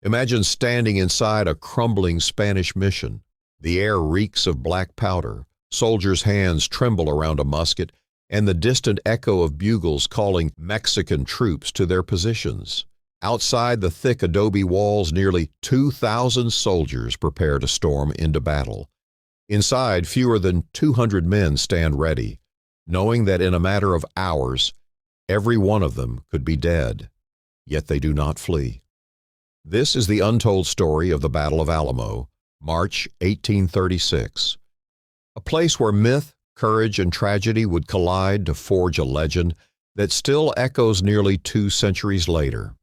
Imagine standing inside a crumbling Spanish mission. The air reeks of black powder, soldiers' hands tremble around a musket, and the distant echo of bugles calling Mexican troops to their positions. Outside the thick adobe walls, nearly 2,000 soldiers prepare to storm into battle. Inside, fewer than 200 men stand ready, knowing that in a matter of hours, every one of them could be dead. Yet they do not flee. This is the untold story of the Battle of Alamo, March 1836. A place where myth, courage, and tragedy would collide to forge a legend that still echoes nearly 2 centuries later.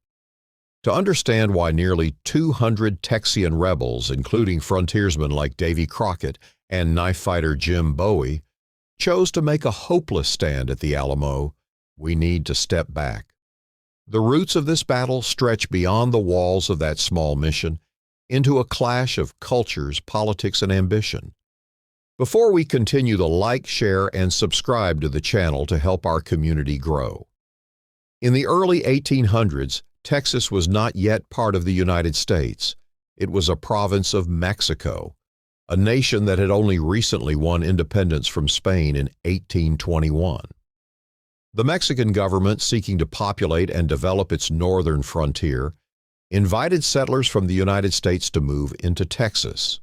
To understand why nearly 200 Texian rebels, including frontiersmen like Davy Crockett and knife fighter Jim Bowie, chose to make a hopeless stand at the Alamo, we need to step back. The roots of this battle stretch beyond the walls of that small mission into a clash of cultures, politics, and ambition. Before we continue, like, share, and subscribe to the channel to help our community grow. In the early 1800s, Texas was not yet part of the United States. It was a province of Mexico, a nation that had only recently won independence from Spain in 1821. The Mexican government, seeking to populate and develop its northern frontier, invited settlers from the United States to move into Texas.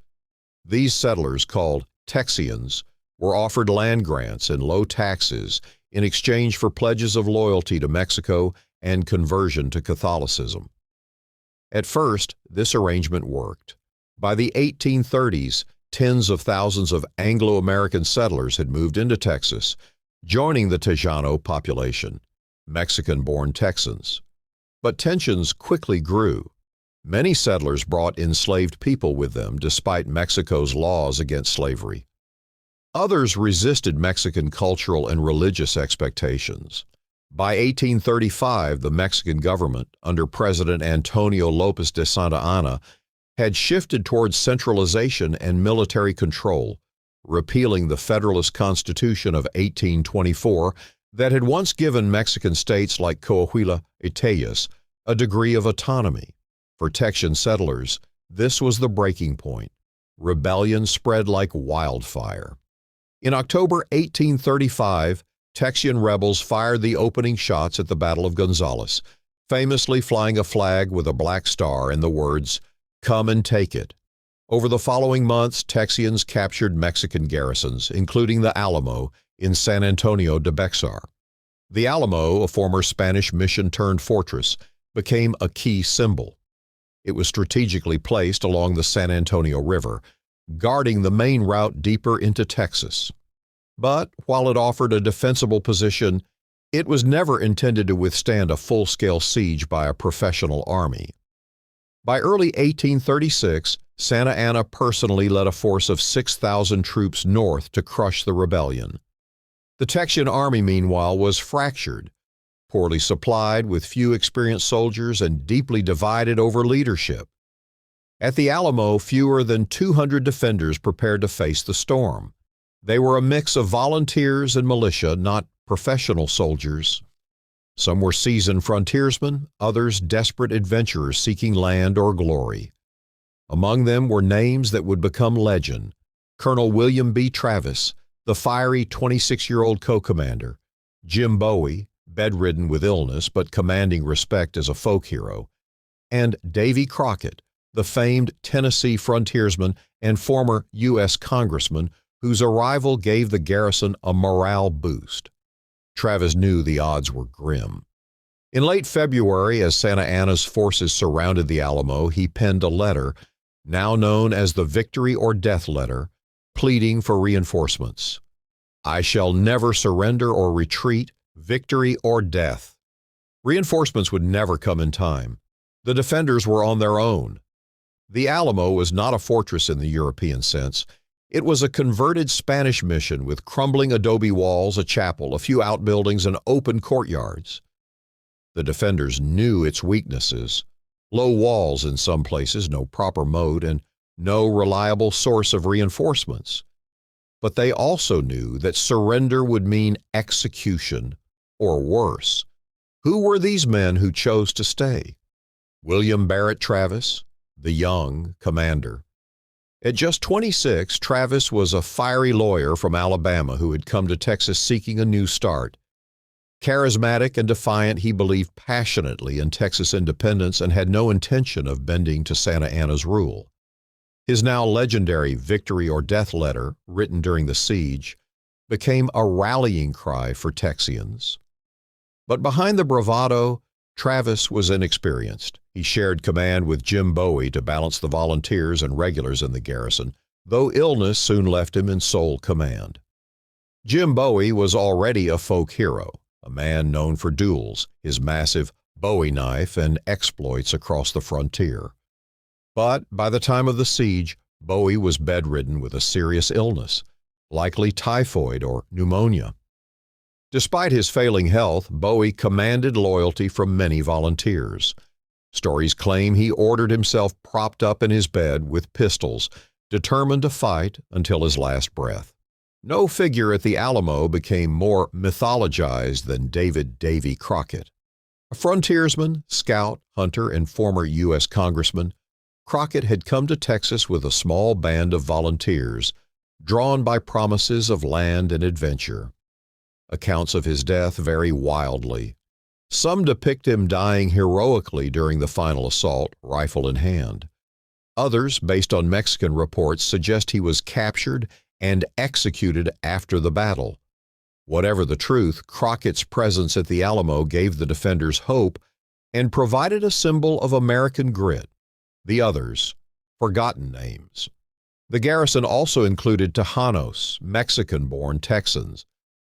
These settlers, called Texians, were offered land grants and low taxes in exchange for pledges of loyalty to Mexico and conversion to Catholicism. At first, this arrangement worked. By the 1830s, tens of thousands of Anglo-American settlers had moved into Texas, joining the Tejano population, Mexican-born Texans. But tensions quickly grew. Many settlers brought enslaved people with them despite Mexico's laws against slavery. Others resisted Mexican cultural and religious expectations. By 1835, the Mexican government, under President Antonio Lopez de Santa Anna, had shifted towards centralization and military control, repealing the Federalist Constitution of 1824 that had once given Mexican states like Coahuila y Tejas a degree of autonomy. For Texian settlers, this was the breaking point. Rebellion spread like wildfire. In October 1835, Texian rebels fired the opening shots at the Battle of Gonzales, famously flying a flag with a black star and the words, "Come and take it." Over the following months, Texians captured Mexican garrisons, including the Alamo in San Antonio de Bexar. The Alamo, a former Spanish mission-turned-fortress, became a key symbol. It was strategically placed along the San Antonio River, guarding the main route deeper into Texas. But while it offered a defensible position, it was never intended to withstand a full-scale siege by a professional army. By early 1836, Santa Anna personally led a force of 6,000 troops north to crush the rebellion. The Texian army, meanwhile, was fractured, poorly supplied with few experienced soldiers and deeply divided over leadership. At the Alamo, fewer than 200 defenders prepared to face the storm. They were a mix of volunteers and militia, not professional soldiers. Some were seasoned frontiersmen, others desperate adventurers seeking land or glory. Among them were names that would become legend: Colonel William B. Travis, the fiery 26-year-old co-commander; Jim Bowie, bedridden with illness but commanding respect as a folk hero; and Davy Crockett, the famed Tennessee frontiersman and former U.S. congressman whose arrival gave the garrison a morale boost. Travis knew the odds were grim. In late February, as Santa Anna's forces surrounded the Alamo, he penned a letter, now known as the Victory or Death Letter, pleading for reinforcements. "I shall never surrender or retreat, victory or death." Reinforcements would never come in time. The defenders were on their own. The Alamo was not a fortress in the European sense. It was a converted Spanish mission with crumbling adobe walls, a chapel, a few outbuildings, and open courtyards. The defenders knew its weaknesses: low walls in some places, no proper moat, and no reliable source of reinforcements. But they also knew that surrender would mean execution, or worse. Who were these men who chose to stay? William Barrett Travis, the young commander. At just 26, Travis was a fiery lawyer from Alabama who had come to Texas seeking a new start. Charismatic and defiant, he believed passionately in Texas independence and had no intention of bending to Santa Anna's rule. His now legendary victory or death letter, written during the siege, became a rallying cry for Texians. But behind the bravado, Travis was inexperienced. He shared command with Jim Bowie to balance the volunteers and regulars in the garrison, though illness soon left him in sole command. Jim Bowie was already a folk hero, a man known for duels, his massive Bowie knife, and exploits across the frontier. But by the time of the siege, Bowie was bedridden with a serious illness, likely typhoid or pneumonia. Despite his failing health, Bowie commanded loyalty from many volunteers. Stories claim he ordered himself propped up in his bed with pistols, determined to fight until his last breath. No figure at the Alamo became more mythologized than Davy Crockett. A frontiersman, scout, hunter, and former U.S. congressman, Crockett had come to Texas with a small band of volunteers, drawn by promises of land and adventure. Accounts of his death vary wildly. Some depict him dying heroically during the final assault, rifle in hand. Others, based on Mexican reports, suggest he was captured and executed after the battle. Whatever the truth, Crockett's presence at the Alamo gave the defenders hope and provided a symbol of American grit. The others, forgotten names. The garrison also included Tejanos, Mexican-born Texans,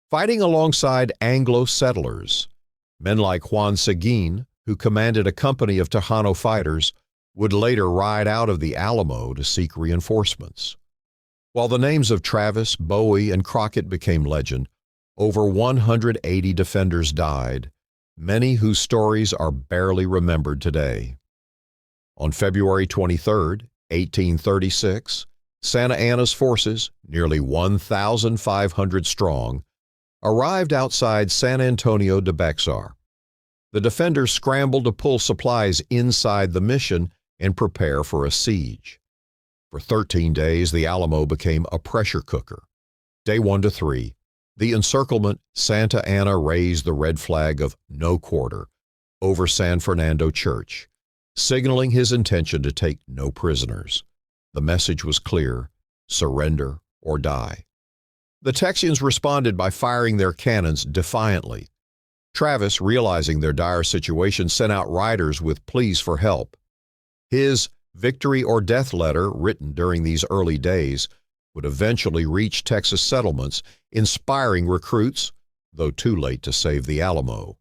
fighting alongside Anglo settlers. Men like Juan Seguin, who commanded a company of Tejano fighters, would later ride out of the Alamo to seek reinforcements. While the names of Travis, Bowie, and Crockett became legend, over 180 defenders died, many whose stories are barely remembered today. On February 23, 1836, Santa Anna's forces, nearly 1,500 strong, arrived outside San Antonio de Bexar. The defenders scrambled to pull supplies inside the mission and prepare for a siege. For 13 days, the Alamo became a pressure cooker. Day 1 to 3, the encirclement, Santa Anna raised the red flag of no quarter over San Fernando Church, signaling his intention to take no prisoners. The message was clear: surrender or die. The Texians responded by firing their cannons defiantly. Travis, realizing their dire situation, sent out riders with pleas for help. His victory or death letter, written during these early days, would eventually reach Texas settlements, inspiring recruits, though too late to save the Alamo.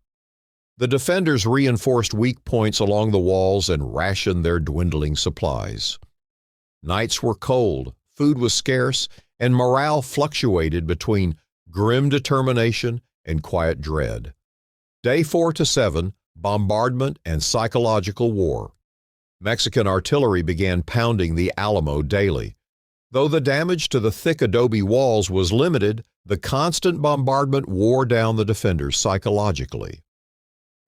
The defenders reinforced weak points along the walls and rationed their dwindling supplies. Nights were cold, food was scarce, and morale fluctuated between grim determination and quiet dread. Day 4 to 7, bombardment and psychological war. Mexican artillery began pounding the Alamo daily. Though the damage to the thick adobe walls was limited, the constant bombardment wore down the defenders psychologically.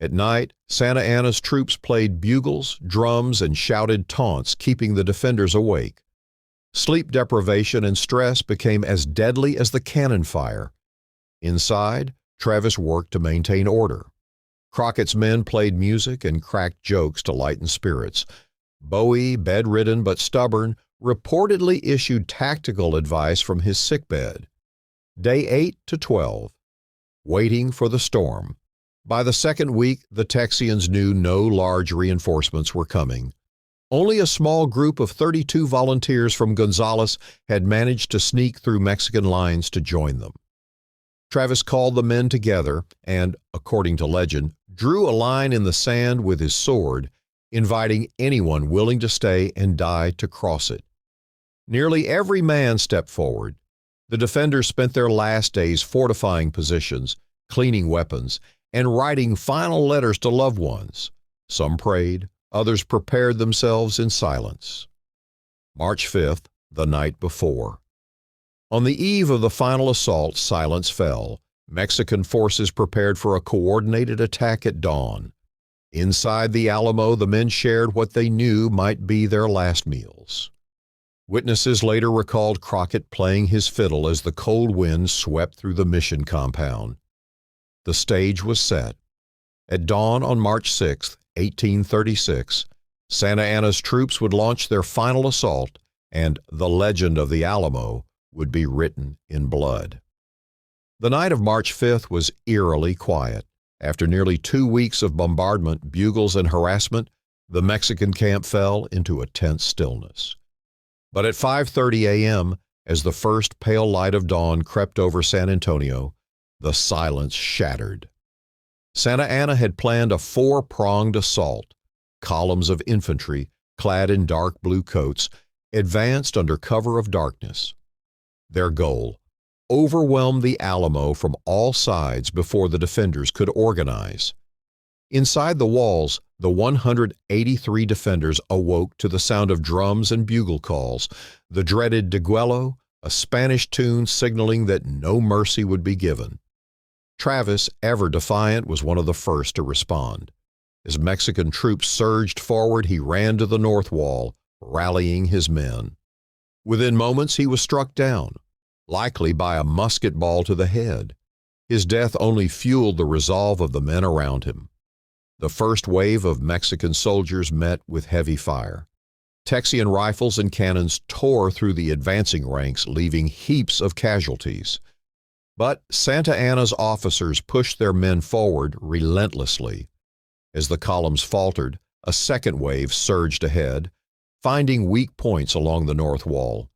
At night, Santa Anna's troops played bugles, drums, and shouted taunts, keeping the defenders awake. Sleep deprivation and stress became as deadly as the cannon fire. Inside, Travis worked to maintain order. Crockett's men played music and cracked jokes to lighten spirits. Bowie, bedridden but stubborn, reportedly issued tactical advice from his sickbed. Day 8 to 12. Waiting for the storm. By the second week, the Texians knew no large reinforcements were coming. Only a small group of 32 volunteers from Gonzales had managed to sneak through Mexican lines to join them. Travis called the men together and, according to legend, drew a line in the sand with his sword, inviting anyone willing to stay and die to cross it. Nearly every man stepped forward. The defenders spent their last days fortifying positions, cleaning weapons, and writing final letters to loved ones. Some prayed, others prepared themselves in silence. March 5th, the night before. On the eve of the final assault, silence fell. Mexican forces prepared for a coordinated attack at dawn. Inside the Alamo, the men shared what they knew might be their last meals. Witnesses later recalled Crockett playing his fiddle as the cold wind swept through the mission compound. The stage was set. At dawn on March 6, 1836, Santa Anna's troops would launch their final assault, and the legend of the Alamo would be written in blood. The night of March 5th was eerily quiet. After nearly 2 weeks of bombardment, bugles, and harassment, the Mexican camp fell into a tense stillness. But at 5:30 a.m., as the first pale light of dawn crept over San Antonio, the silence shattered. Santa Anna had planned a four-pronged assault. Columns of infantry, clad in dark blue coats, advanced under cover of darkness. Their goal: overwhelm the Alamo from all sides before the defenders could organize. Inside the walls, the 183 defenders awoke to the sound of drums and bugle calls, the dreaded Degüello, a Spanish tune signaling that no mercy would be given. Travis, ever defiant, was one of the first to respond. As Mexican troops surged forward, he ran to the north wall, rallying his men. Within moments, he was struck down, likely by a musket ball to the head. His death only fueled the resolve of the men around him. The first wave of Mexican soldiers met with heavy fire. Texian rifles and cannons tore through the advancing ranks, leaving heaps of casualties. But Santa Anna's officers pushed their men forward relentlessly. As the columns faltered, a second wave surged ahead, finding weak points along the north wall.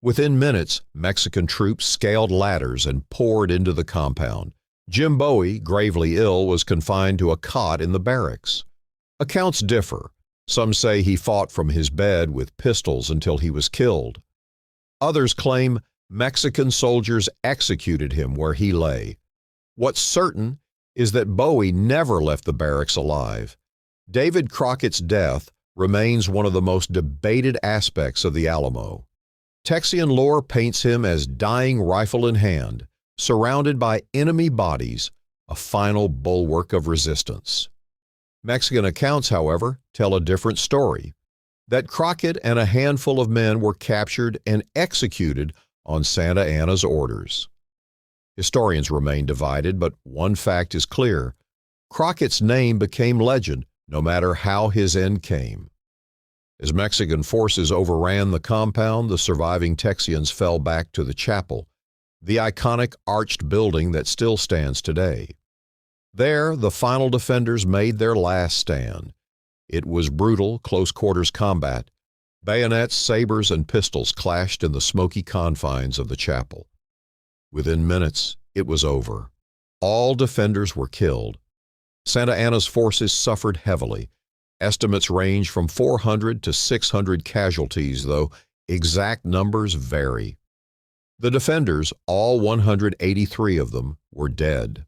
Within minutes, Mexican troops scaled ladders and poured into the compound. Jim Bowie, gravely ill, was confined to a cot in the barracks. Accounts differ. Some say he fought from his bed with pistols until he was killed. Others claim Mexican soldiers executed him where he lay. What's certain is that Bowie never left the barracks alive. Davy Crockett's death remains one of the most debated aspects of the Alamo. Texian lore paints him as dying rifle in hand, surrounded by enemy bodies, a final bulwark of resistance. Mexican accounts, however, tell a different story, that Crockett and a handful of men were captured and executed on Santa Anna's orders. Historians remain divided, but one fact is clear: Crockett's name became legend no matter how his end came. As Mexican forces overran the compound, the surviving Texians fell back to the chapel, the iconic arched building that still stands today. There, the final defenders made their last stand. It was brutal, close-quarters combat. Bayonets, sabers, and pistols clashed in the smoky confines of the chapel. Within minutes, it was over. All defenders were killed. Santa Anna's forces suffered heavily. Estimates range from 400 to 600 casualties, though exact numbers vary. The defenders, all 183 of them, were dead.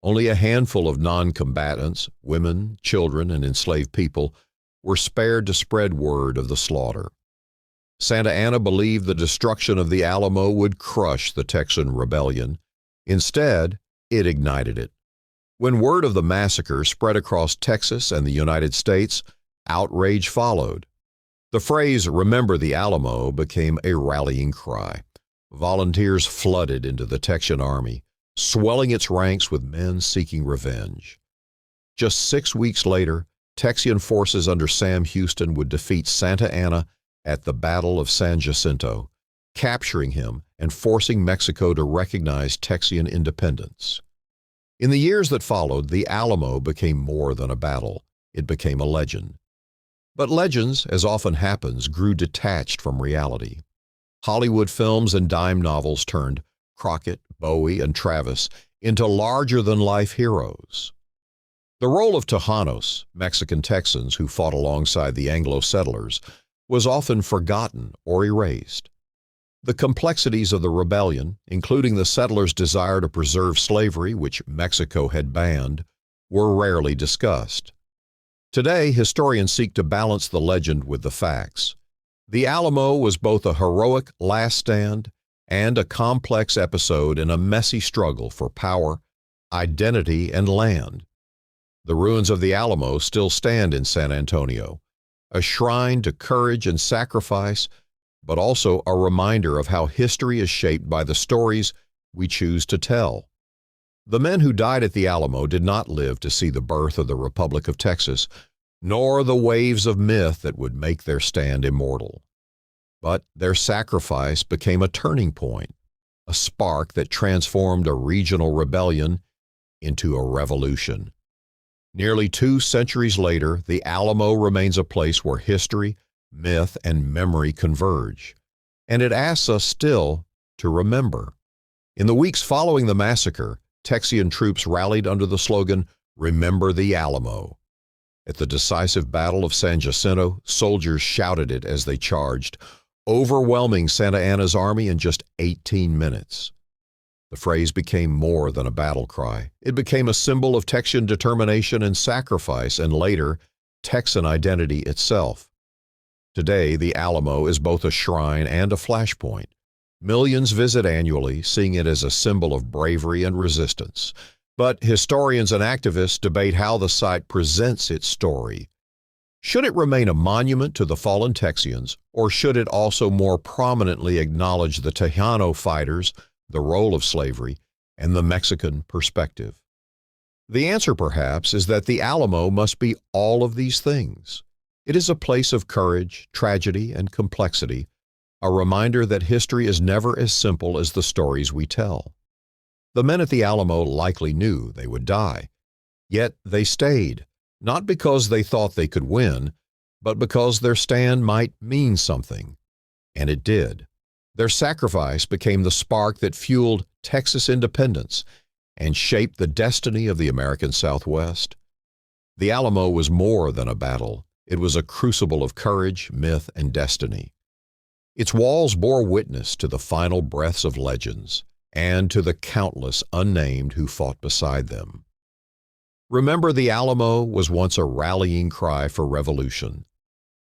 Only a handful of non-combatants, women, children, and enslaved people, were spared to spread word of the slaughter. Santa Anna believed the destruction of the Alamo would crush the Texan rebellion. Instead, it ignited it. When word of the massacre spread across Texas and the United States, outrage followed. The phrase "Remember the Alamo" became a rallying cry. Volunteers flooded into the Texian army, swelling its ranks with men seeking revenge. Just 6 weeks later, Texian forces under Sam Houston would defeat Santa Anna at the Battle of San Jacinto, capturing him and forcing Mexico to recognize Texian independence. In the years that followed, the Alamo became more than a battle. It became a legend. But legends, as often happens, grew detached from reality. Hollywood films and dime novels turned Crockett, Bowie, and Travis into larger-than-life heroes. The role of Tejanos, Mexican Texans who fought alongside the Anglo settlers, was often forgotten or erased. The complexities of the rebellion, including the settlers' desire to preserve slavery, which Mexico had banned, were rarely discussed. Today, historians seek to balance the legend with the facts. The Alamo was both a heroic last stand and a complex episode in a messy struggle for power, identity, and land. The ruins of the Alamo still stand in San Antonio, a shrine to courage and sacrifice, but also a reminder of how history is shaped by the stories we choose to tell. The men who died at the Alamo did not live to see the birth of the Republic of Texas, nor the waves of myth that would make their stand immortal. But their sacrifice became a turning point, a spark that transformed a regional rebellion into a revolution. Nearly 2 centuries later, the Alamo remains a place where history, myth, and memory converge, and it asks us still to remember. In the weeks following the massacre, Texian troops rallied under the slogan, "Remember the Alamo." At the decisive Battle of San Jacinto, soldiers shouted it as they charged, overwhelming Santa Anna's army in just 18 minutes. The phrase became more than a battle cry. It became a symbol of Texian determination and sacrifice, and later, Texan identity itself. Today, the Alamo is both a shrine and a flashpoint. Millions visit annually, seeing it as a symbol of bravery and resistance. But historians and activists debate how the site presents its story. Should it remain a monument to the fallen Texians, or should it also more prominently acknowledge the Tejano fighters, the role of slavery, and the Mexican perspective? The answer, perhaps, is that the Alamo must be all of these things. It is a place of courage, tragedy, and complexity, a reminder that history is never as simple as the stories we tell. The men at the Alamo likely knew they would die, yet they stayed, not because they thought they could win, but because their stand might mean something. And it did. Their sacrifice became the spark that fueled Texas independence and shaped the destiny of the American Southwest. The Alamo was more than a battle. It was a crucible of courage, myth, and destiny. Its walls bore witness to the final breaths of legends and to the countless unnamed who fought beside them. Remember, the Alamo was once a rallying cry for revolution.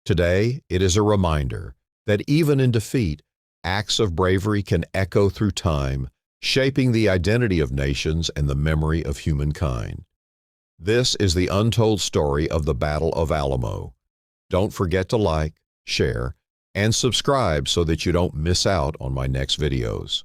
Today, it is a reminder that even in defeat, acts of bravery can echo through time, shaping the identity of nations and the memory of humankind. This is the untold story of the Battle of Alamo. Don't forget to like, share, and subscribe so that you don't miss out on my next videos.